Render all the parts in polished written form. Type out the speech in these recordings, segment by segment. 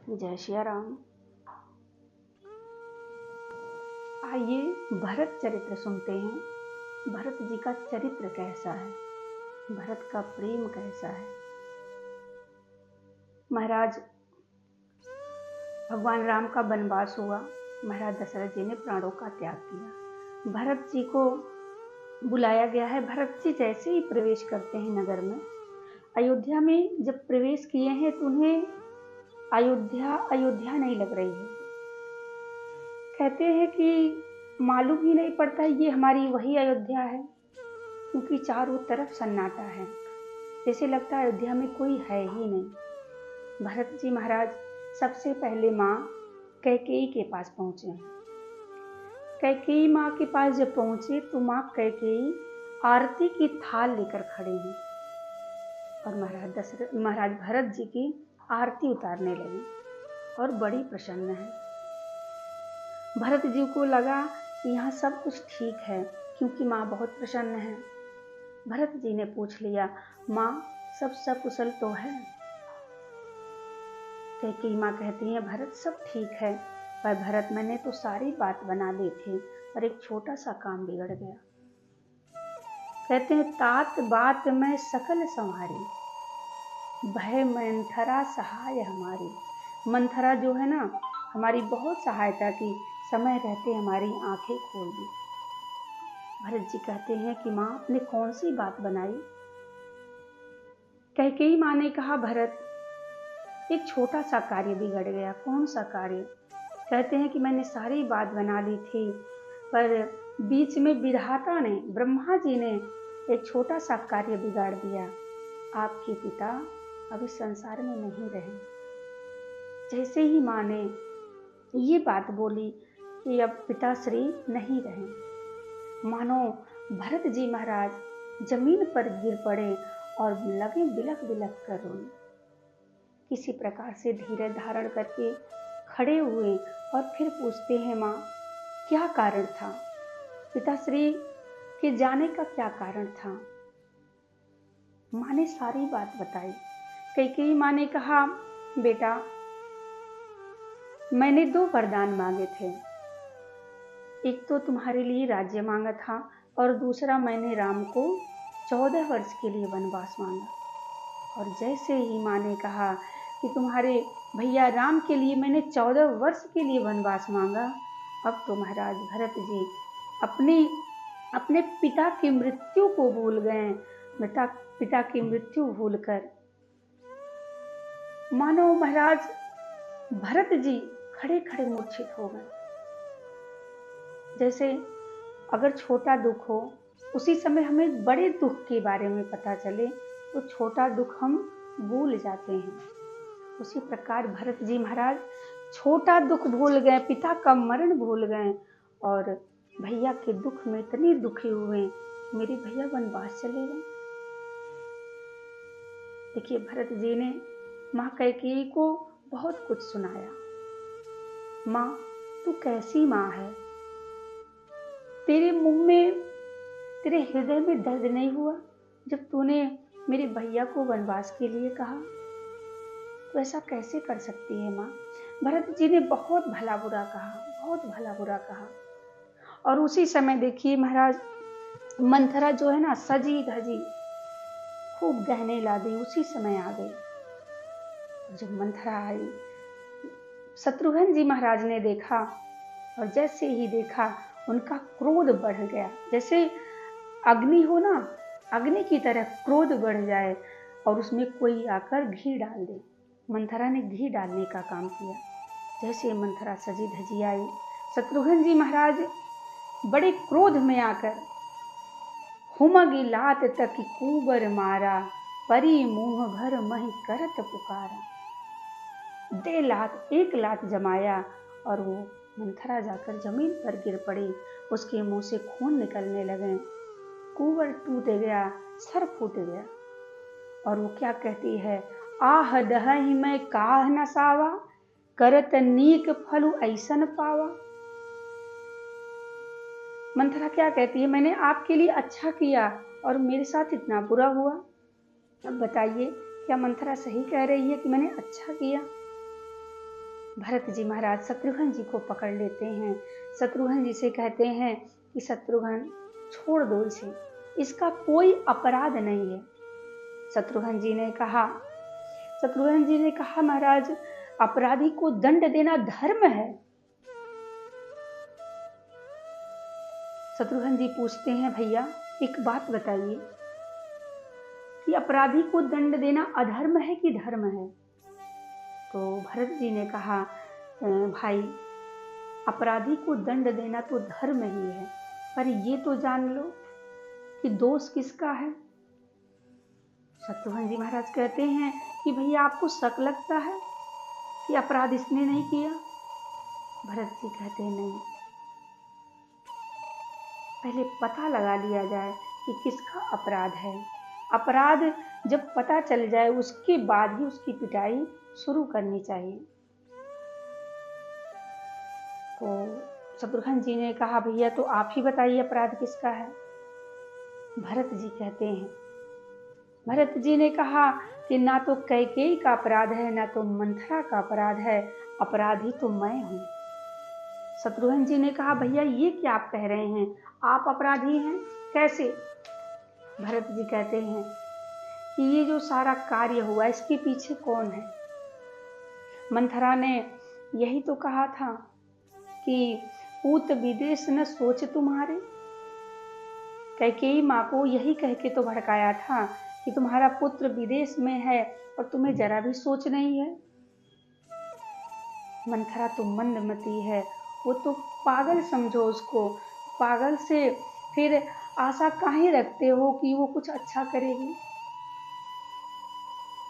जय सिया राम। आइए भरत चरित्र सुनते हैं। भरत जी का चरित्र कैसा है, भरत का प्रेम कैसा है। महाराज भगवान राम का वनवास हुआ, महाराज दशरथ जी ने प्राणों का त्याग किया। भरत जी को बुलाया गया है। भरत जी जैसे ही प्रवेश करते हैं नगर में, अयोध्या में जब प्रवेश किए हैं तो उन्हें अयोध्या नहीं लग रही है। कहते हैं कि मालूम ही नहीं पड़ता ये हमारी वही अयोध्या है, क्योंकि चारों तरफ सन्नाटा है, जैसे लगता है अयोध्या में कोई है ही नहीं। भरत जी महाराज सबसे पहले माँ कैकेयी के पास पहुंचे। कैकेयी माँ के पास जब पहुंचे तो माँ कैकेयी आरती की थाल लेकर खड़े हैं और महाराज भरत जी की आरती उतारने लगे और बड़ी प्रसन्न है। भरत जी को लगा कि यहाँ सब कुछ ठीक है, क्योंकि माँ बहुत प्रसन्न है। भरत जी ने पूछ लिया, माँ सब सकुशल तो है? कैकेयी माँ कहती है, भरत सब ठीक है, पर भरत मैंने तो सारी बात बना ली थी और एक छोटा सा काम बिगड़ गया। कहते हैं, तात बात में सकल संहारी, भय मंथरा सहाय हमारी। मंथरा जो है ना, हमारी बहुत सहायता की, समय रहते हमारी आंखें खोल दी। भरत जी कहते हैं कि माँ आपने कौन सी बात बनाई? कैकेयी माँ ने कहा, भरत एक छोटा सा कार्य बिगड़ गया। कौन सा कार्य? कहते हैं कि मैंने सारी बात बना ली थी, पर बीच में विधाता ने, ब्रह्मा जी ने एक छोटा सा कार्य बिगाड़ दिया। आपके पिता अब इस संसार में नहीं रहे। जैसे ही माँ ने ये बात बोली कि अब पिताश्री नहीं रहे, मानो भरत जी महाराज जमीन पर गिर पड़े और लगे बिलख बिलख कर रोने। किसी प्रकार से धीरज धारण करके खड़े हुए और फिर पूछते हैं, माँ क्या कारण था? पिताश्री के जाने का क्या कारण था? माँ ने सारी बात बताई। कैकेयी माँ ने कहा, बेटा मैंने 2 वरदान मांगे थे। एक तो तुम्हारे लिए राज्य मांगा था और दूसरा मैंने राम को 14 वर्ष के लिए वनवास मांगा। और जैसे ही माँ ने कहा कि तुम्हारे भैया राम के लिए मैंने 14 वर्ष के लिए वनवास मांगा, अब तो महाराज भरत जी अपने पिता की मृत्यु को भूल गए। पिता की मृत्यु भूलकर मानो महाराज भरत जी खड़े खड़े मूर्छित हो गए। जैसे अगर छोटा दुख हो, उसी समय हमें बड़े दुख के बारे में पता चले तो छोटा दुख हम भूल जाते हैं। उसी प्रकार भरत जी महाराज छोटा दुख भूल गए, पिता का मरण भूल गए और भैया के दुख में इतने दुखी हुए, मेरे भैया वनवास चले गए। देखिए, भरत जी ने माँ कैकेयी को बहुत कुछ सुनाया। माँ तू कैसी माँ है? तेरे मुंह में, तेरे हृदय में दर्द नहीं हुआ जब तूने मेरे भैया को वनवास के लिए कहा? तो ऐसा कैसे कर सकती है माँ? भरत जी ने बहुत भला बुरा कहा, बहुत भला बुरा कहा। और उसी समय देखिए महाराज मंथरा जो है ना, सजी धजी खूब गहने ला दी, उसी समय आ गई। जब मंथरा आई, शत्रुघ्न जी महाराज ने देखा और जैसे ही देखा उनका क्रोध बढ़ गया। जैसे अग्नि हो ना, अग्नि की तरह क्रोध बढ़ जाए और उसमें कोई आकर घी डाल दे। मंथरा ने घी डालने का काम किया। जैसे मंथरा सजी धजी आई, शत्रुघ्न जी महाराज बड़े क्रोध में आकर हुमगी लात तक कुबर मारा, परी मुंह भर मही करत पुकारा। दे लात, एक लात जमाया और वो मंथरा जाकर जमीन पर गिर पड़ी। उसके मुंह से खून निकलने लगे, कुंवर टूट गया, सर फूट गया। और वो क्या कहती है, आह दहहि मैं काह न सावा, करत नीक फलु ऐसन पावा। मंथरा क्या कहती है, मैंने आपके लिए अच्छा किया और मेरे साथ इतना बुरा हुआ। अब बताइए, क्या मंथरा सही कह रही है कि मैंने अच्छा किया? भरत जी महाराज शत्रुघ्न जी को पकड़ लेते हैं। शत्रुघ्न जी से कहते हैं कि शत्रुघ्न छोड़ दो इसे, इसका कोई अपराध नहीं है। शत्रुघ्न जी ने कहा महाराज, अपराधी को दंड देना धर्म है। शत्रुघ्न जी पूछते हैं, भैया एक बात बताइए कि अपराधी को दंड देना अधर्म है कि धर्म है? तो भरत जी ने कहा, भाई अपराधी को दंड देना तो धर्म ही है, पर ये तो जान लो कि दोष किसका है। शत्रुघ्न जी महाराज कहते हैं कि भैया आपको शक लगता है कि अपराध इसने नहीं किया? भरत जी कहते हैं नहीं, पहले पता लगा लिया जाए कि किसका अपराध है। अपराध जब पता चल जाए उसके बाद ही उसकी पिटाई शुरू करनी चाहिए। तो शत्रुघ्न जी ने कहा, भैया तो आप ही बताइए अपराध किसका है। भरत जी ने कहा कि ना तो कैकेयी का अपराध है, ना तो मंथरा का अपराध है, अपराधी तो मैं हूं। शत्रुघ्न जी ने कहा, भैया ये क्या आप कह रहे हैं, आप अपराधी हैं, कैसे? भरत जी कहते हैं कि ये जो सारा कार्य हुआ इसके पीछे कौन है? मंथरा ने यही तो कहा था कि पूत विदेश न सोच तुम्हारे। कैकेयी माँ को यही कह के तो भड़काया था कि तुम्हारा पुत्र विदेश में है और तुम्हें जरा भी सोच नहीं है। मंथरा तो मंदमती है, वो तो पागल समझो उसको। पागल से फिर आशा काहे रखते हो कि वो कुछ अच्छा करेगी?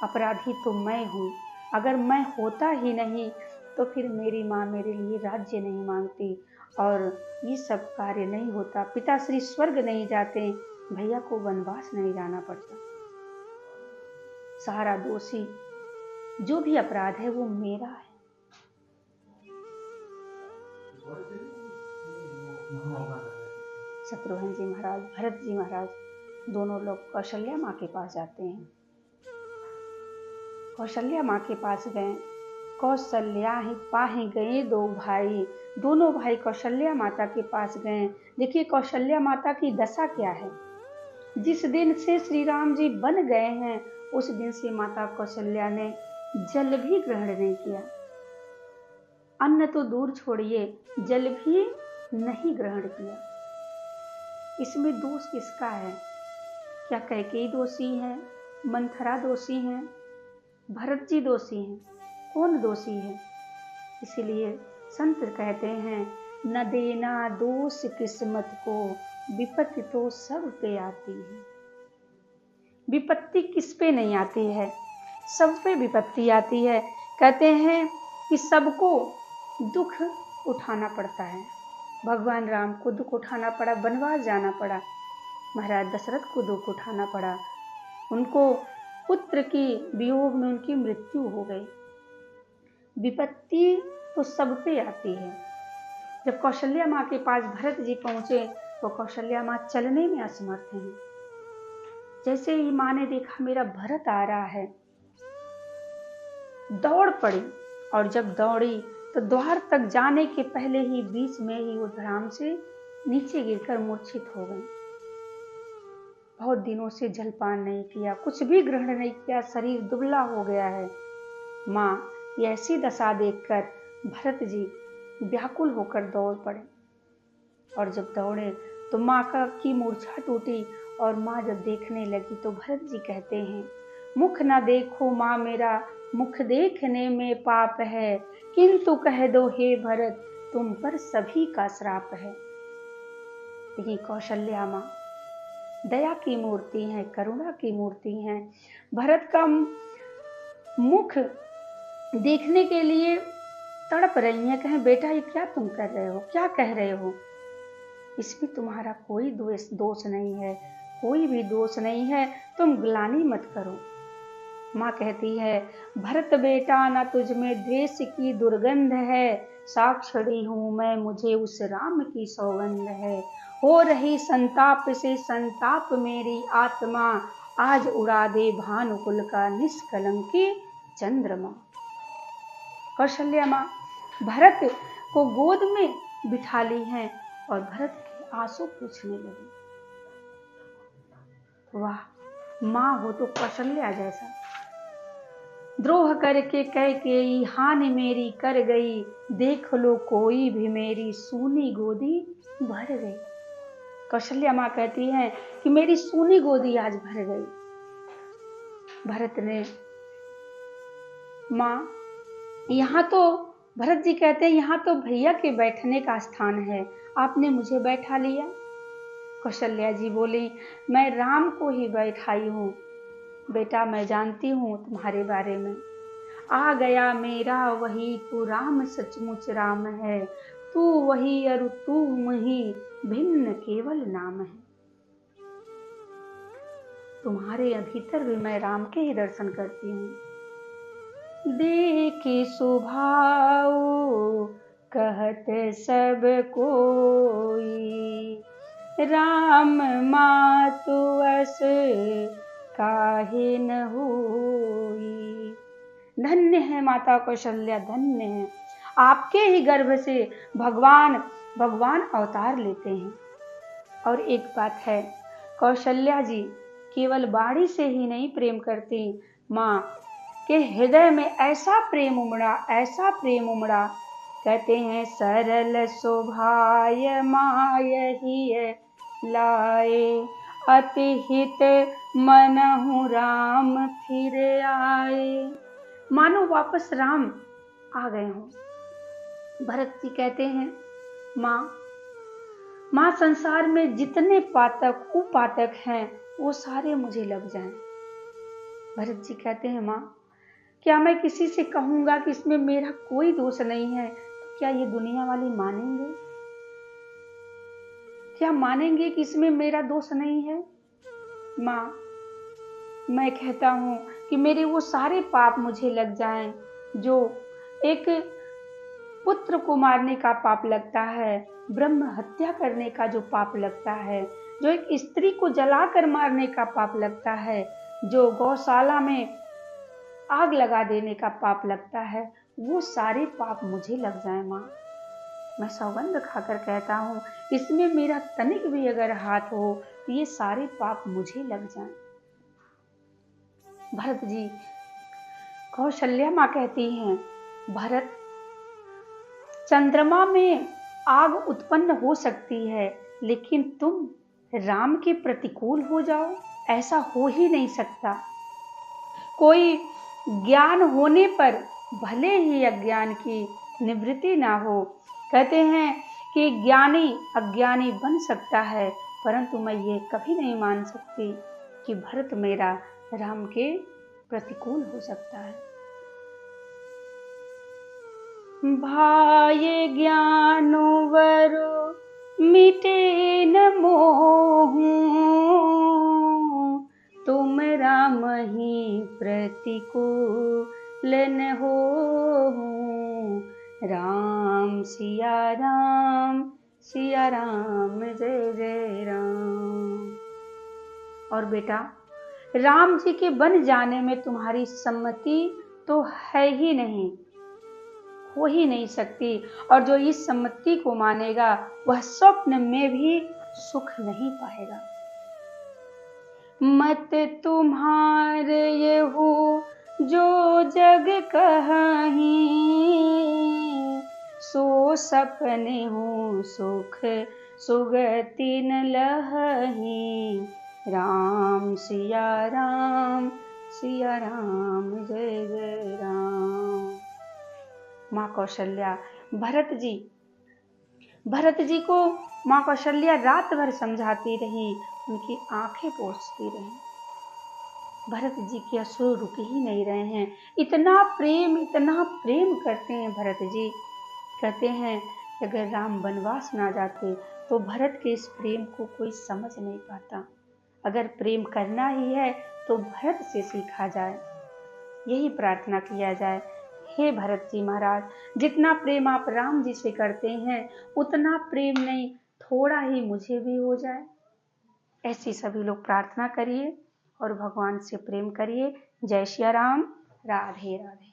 अपराधी तो मैं हूँ, अगर मैं होता ही नहीं तो फिर मेरी माँ मेरे लिए राज्य नहीं मांगती और ये सब कार्य नहीं होता, पिताश्री स्वर्ग नहीं जाते, भैया को वनवास नहीं जाना पड़ता। सारा दोषी जो भी अपराध है वो मेरा है। शत्रुघ्न जी महाराज, भरत जी महाराज दोनों लोग कौशल्या माँ के पास जाते हैं। कौशल्या माँ के पास गए। कौशल्या ही पाहे गए दो भाई, दोनों भाई कौशल्या माता के पास गए। देखिए कौशल्या माता की दशा क्या है। जिस दिन से श्री राम जी बन गए हैं उस दिन से माता कौशल्या ने जल भी ग्रहण नहीं किया। अन्न तो दूर छोड़िए, जल भी नहीं ग्रहण किया। इसमें दोष किसका है? क्या कैकेयी दोषी है, मंथरा दोषी है, भरत जी दोषी हैं? कौन दोषी है? इसीलिए संत कहते हैं, न देना दोष किस्मत को, विपत्ति तो सब पे आती है। विपत्ति किस पे नहीं आती है? सब पे विपत्ति आती है। कहते हैं कि सबको दुख उठाना पड़ता है। भगवान राम को दुख उठाना पड़ा, वनवास जाना पड़ा। महाराज दशरथ को दुख उठाना पड़ा, उनको पुत्र की वियोग में उनकी मृत्यु हो गई। विपत्ति तो सब पे आती है। जब कौशल्या माँ के पास भरत जी पहुंचे तो कौशल्या माँ चलने में असमर्थ हैं। जैसे ही माँ ने देखा मेरा भरत आ रहा है, दौड़ पड़ी और जब दौड़ी तो द्वार तक जाने के पहले ही बीच में ही वो धड़ाम से नीचे गिरकर मूर्छित हो गई। बहुत दिनों से जलपान नहीं किया, कुछ भी ग्रहण नहीं किया, शरीर दुबला हो गया है। माँ ये ऐसी दशा देखकर भरत जी व्याकुल होकर दौड़ पड़े और जब दौड़े तो माँ की मूर्छा टूटी और माँ जब देखने लगी तो भरत जी कहते हैं, मुख न देखो माँ मेरा, मुख देखने में पाप है, किंतु कह दो हे भरत तुम पर सभी का श्राप है। ये कौशल्या माँ दया की मूर्ति है, करुणा की मूर्ति है। भरत का मुख देखने के लिए तड़प रही हैं, कहें बेटा ये क्या तुम कर रहे हो, क्या कह रहे हो? इसमें तुम्हारा कोई दोष नहीं है, कोई भी दोष नहीं है, तुम ग्लानि मत करो। माँ कहती है, भरत बेटा ना तुझ में द्वेष की दुर्गंध है, साक्षी हूँ मैं मुझे उस राम की सौगंध है। हो रही संताप से संताप मेरी आत्मा, आज उड़ा दे भानुकुल का निष्कलंकी चंद्रमा। कौशल्या माँ भरत को गोद में बिठा ली हैं और भरत के आंसू पूछने लगी। वाह, माँ हो तो कौशल्या जैसा। द्रोह करके कैकेयी हानि मेरी कर गई, देख लो कोई भी मेरी सूनी गोदी भर गई। कौशल्या माँ कहती हैं कि मेरी सूनी गोदी आज भर गई। भरत ने माँ, यहाँ तो भरत जी कहते हैं यहाँ तो भैया के बैठने का स्थान है, आपने मुझे बैठा लिया। कौशल्या जी बोली, मैं राम को ही बैठाई हूँ। बेटा मैं जानती हूँ तुम्हारे बारे में। आ गया मेरा वही, तू राम सचमुच राम है, तू वही अरु तू वही, भिन्न केवल नाम है। तुम्हारे भीतर भी मैं राम के ही दर्शन करती हूँ। देखी स्वभाव कहत सब कोई, राम मातु अस काहे न होई। धन्य है माता कौशल्या, धन्य है। आपके ही गर्भ से भगवान अवतार लेते हैं। और एक बात है, कौशल्या जी केवल बाणी से ही नहीं प्रेम करती, माँ के हृदय में ऐसा प्रेम उमड़ा, ऐसा प्रेम उमड़ा। कहते हैं सरल शोभाय मायहि लाए, अति हित मनहु राम फिर आए। मानो वापस राम आ गए हों। भरत जी कहते हैं माँ संसार में जितने पातक कुपातक हैं वो सारे मुझे लग जाएं। भरत जी कहते हैं माँ, क्या मैं किसी से कहूंगा कि इसमें मेरा कोई दोष नहीं है तो क्या ये दुनिया वाले मानेंगे? क्या मानेंगे कि इसमें मेरा दोष नहीं है? माँ, मैं कहता हूँ कि मेरे वो सारे पाप मुझे लग जाएं जो एक पुत्र को मारने का पाप लगता है, ब्रह्म हत्या करने का जो पाप लगता है, जो एक स्त्री को जलाकर मारने का पाप लगता है, जो गौशाला में आग लगा देने का पाप लगता है, वो सारे पाप मुझे लग जाए माँ। मैं सौगंध खाकर कहता हूँ इसमें मेरा तनिक भी अगर हाथ हो तो ये सारे पाप मुझे लग जाएं। भरत जी, कौशल्या माँ कहती हैं, भरत, चंद्रमा में आग उत्पन्न हो सकती है लेकिन तुम राम के प्रतिकूल हो जाओ, ऐसा हो ही नहीं सकता। कोई ज्ञान होने पर भले ही अज्ञान की निवृत्ति ना हो। कहते हैं कि ज्ञानी अज्ञानी बन सकता है, परंतु मैं ये कभी नहीं मान सकती कि भरत मेरा राम के प्रतिकूल हो सकता है। भाय ज्ञानो वरु मिटे न मोहु, तुम राम ही प्रतिकूल न होहु। राम सिया राम जय जय राम। और बेटा, राम जी के बन जाने में तुम्हारी सम्मति तो है ही नहीं, हो ही नहीं सकती। और जो इस सम्मति को मानेगा वह स्वप्न में भी सुख नहीं पाएगा। मत तुम्हारे ये हो जो जग कहीं, सो सपने हो सुख सुगति न लहहीं। राम सिया राम जय जय राम। माँ कौशल्या भरत जी को माँ कौशल्या रात भर समझाती रही, उनकी आंखें पोंछती रही। भरत जी के अश्रु रुक ही नहीं रहे हैं। इतना प्रेम करते हैं भरत जी। कहते हैं कि अगर राम वनवास ना जाते तो भरत के इस प्रेम को कोई समझ नहीं पाता। अगर प्रेम करना ही है तो भरत से सीखा जाए, यही प्रार्थना किया जाए। हे भरत जी महाराज, जितना प्रेम आप राम जी से करते हैं उतना प्रेम नहीं, थोड़ा ही मुझे भी हो जाए। ऐसी सभी लोग प्रार्थना करिए और भगवान से प्रेम करिए। जय श्री राम। राधे राधे।